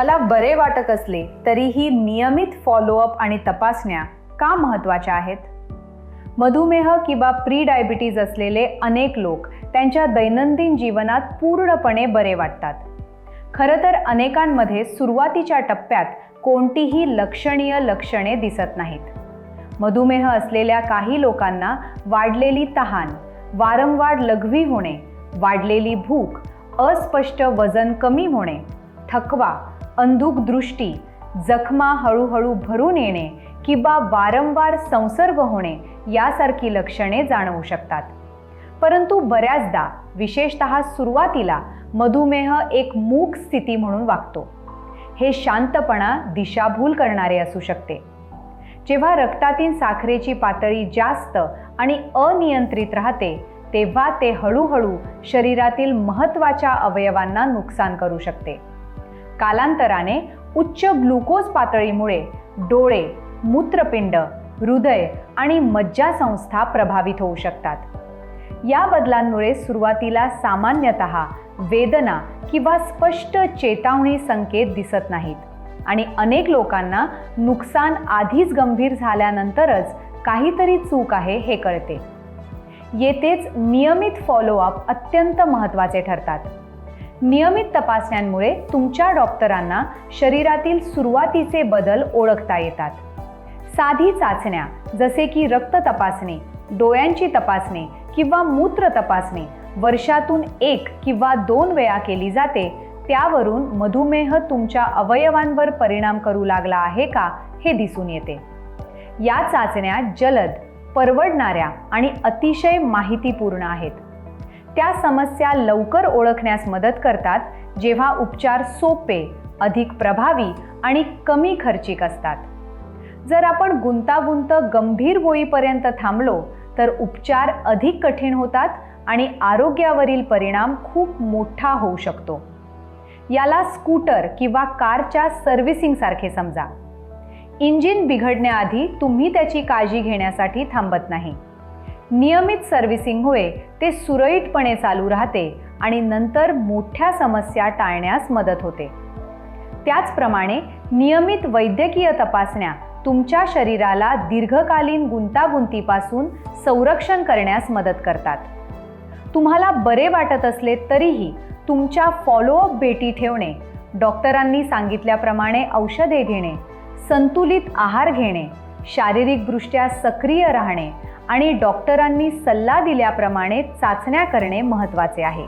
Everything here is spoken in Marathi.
मला बरे वाटत असले तरीही नियमित फॉलोअप आणि तपासण्या का महत्त्वाच्या आहेत? मधुमेह किंवा प्री डायबिटीज असलेले अनेक लोक त्यांच्या दैनंदिन जीवनात पूर्णपणे बरे वाटतात. खरं तर अनेकांमध्ये सुरुवातीच्या टप्प्यात कोणतीही लक्षणीय लक्षणे दिसत नाहीत. मधुमेह असलेल्या काही लोकांना वाढलेली तहान, वारंवार लघवी होणे, वाढलेली भूक, अस्पष्ट वजन कमी होणे, थकवा, अंधुक दृष्टी, जखमा हळूहळू भरून येणे किंवा वारंवार संसर्ग होणे यासारखी लक्षणे जाणवू शकतात. परंतु बऱ्याचदा, विशेषतः सुरुवातीला, मधुमेह एक मूक स्थिती म्हणून वागतो. हे शांतपणा दिशाभूल करणारे असू शकते. जेव्हा रक्तातील साखरेची पातळी जास्त आणि अनियंत्रित राहते तेव्हा ते हळूहळू शरीरातील महत्त्वाच्या अवयवांना नुकसान करू शकते. कालांतराने उच्च ग्लुकोज पातळीमुळे डोळे, मूत्रपिंड, हृदय आणि मज्जासंस्था प्रभावित होऊ शकतात. या बदलांमुळे सुरुवातीला सामान्यतः वेदना किंवा स्पष्ट चेतावणी संकेत दिसत नाहीत आणि अनेक लोकांना नुकसान आधीच गंभीर झाल्यानंतरच काहीतरी चूक आहे हे कळते. येथेच नियमित फॉलोअप अत्यंत महत्त्वाचे ठरतात. नियमित तपासण्यांमुळे तुमच्या डॉक्टरांना शरीरातील सुरुवातीचे बदल ओळखता येतात. साधी चाचण्या जसे की रक्त तपासणी, डोळ्यांची तपासणी किंवा मूत्र तपासणी वर्षातून 1 किंवा 2 वेळा केली जाते. त्यावरून मधुमेह तुमच्या अवयवांवर परिणाम करू लागला आहे का हे दिसून येते. या चाचण्या जलद, परवडणाऱ्या आणि अतिशय माहितीपूर्ण आहेत. त्या समस्या लवकर ओळखण्यास मदत करतात जेव्हा उपचार सोपे, अधिक प्रभावी आणि कमी खर्चिक असतात. जर आपण गुंतागुंत गंभीर होईपर्यंत थांबलो तर उपचार अधिक कठीण होतात आणि आरोग्यावरील परिणाम खूप मोठा होऊ शकतो. याला स्कूटर किंवा कारच्या सर्व्हिसिंग सारखे समजा. इंजिन बिघडण्याआधी तुम्ही त्याची काळजी घेण्यासाठी थांबत नाही. नियमित सर्व्हिसिंगमुळे ते सुरळीतपणे चालू राहते आणि नंतर मोठ्या समस्या टाळण्यास मदत होते. त्याचप्रमाणे नियमित वैद्यकीय तपासण्या तुमच्या शरीराला दीर्घकालीन गुंतागुंतीपासून संरक्षण करण्यास मदत करतात. तुम्हाला बरे वाटत असले तरीही तुमच्या फॉलोअप भेटी ठेवणे, डॉक्टरांनी सांगितल्याप्रमाणे औषधे घेणे, संतुलित आहार घेणे, शारीरिकदृष्ट्या सक्रिय राहणे आणि डॉक्टरांनी सल्ला दिल्याप्रमाणे चाचण्या करणे महत्त्वाचे आहे.